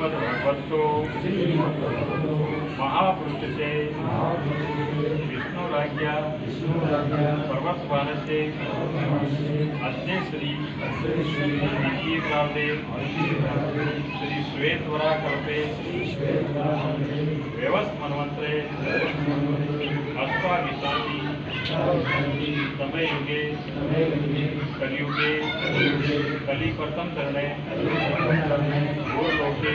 श्रीमद्भगवतो महापुरुष से विष्णुराज्ञा पर्वतवानसे अद्य श्री विकीर्णावदे श्री श्वेतवरा कल्पे व्यवस्थमन्वंतरे अष्टाविंशति समय युगे कलियुगे कलिकर्तम करणे भूलोके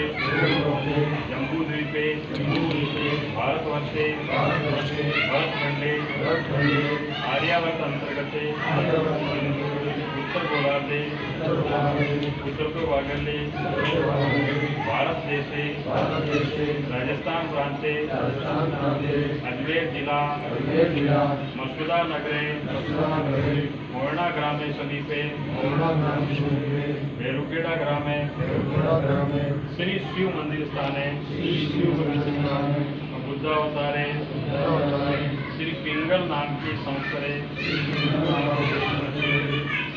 जम्बूद्वीपे भारतवर्षे भरतखंडे आर्यावर्त अंतर्गते उत्तर गोलार्धे उत्तर पूर्वागले भारत देशे राजस्थान प्रांते अजमेर जिला मसूदा नगरे मोरना ग्रामे समीपे बेरुगेड़ा ग्रामे श्री शिव मंदिर स्थाने बुद्धावतारे श्री पिंगल नाम की संवत्सरे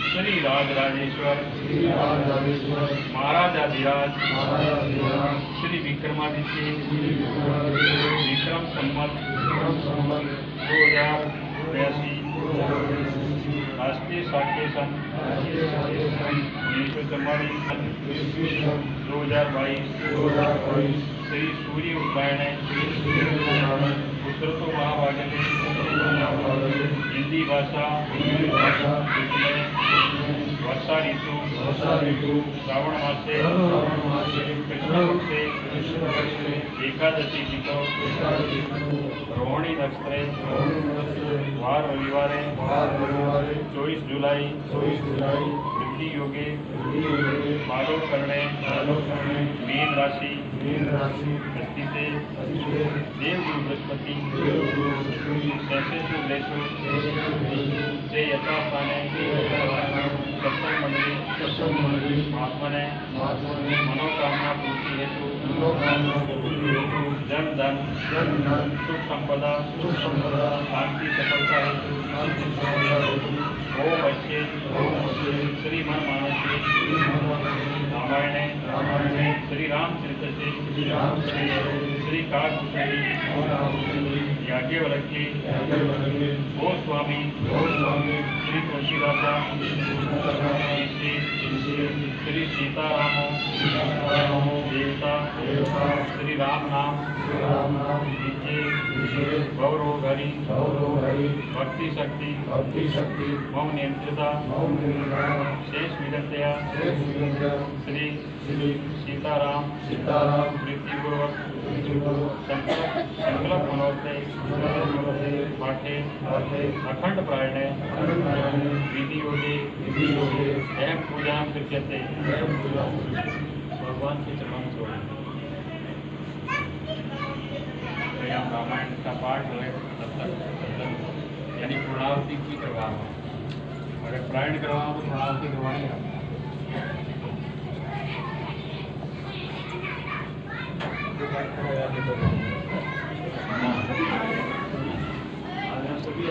श्री राजराजेश्वर महाराजाधिराज श्री विक्रमादित्य विक्रम संवत 2082 राष्ट्रीय साक्ष्य सन 2022 श्री सूर्य उत्पायण उत्तरतो महाभागले हिंदी भाषा वर्षा ऋतु श्रावण मासे कृष्ण पक्षे एकादशी तिथो रोहिणी नक्षत्रे वार रविवारे 24 जुलाई वृद्धि योगे माधव करणे मीन राशि हस्तिते देवगुरु बृहस्पति शैशेषु से यथास्थाने सत्संग मंडली महात्मने मनोकामना पूर्ति हेतु जन धन सुख संपदा शांति सफलता हेतु ओम अच्छे श्री मन मानसे रामायणे श्री रामचरित से श्री काकुशली याज्ञवल्क्य गोस्वामी श्री तुलसीदासा श्री सीतारामो देवता श्री राम नाम विजय गौरव हरि भक्ति शक्ति मम नियंत्रिता शेष विदत्या श्री सीताराम प्रीतिपूर्वक संकल्प मनोरथे पाठे अखंड प्रायणे विधि योगे एवं पूजा कृत्यते। भगवान के चरणों में छोड़ें। रामायण का पाठ जो है तब तक यानी पूर्णावृत्ति की करवाना, अगर प्रायण करवाओ तो पूर्णावृत्ति करवानी है। सभी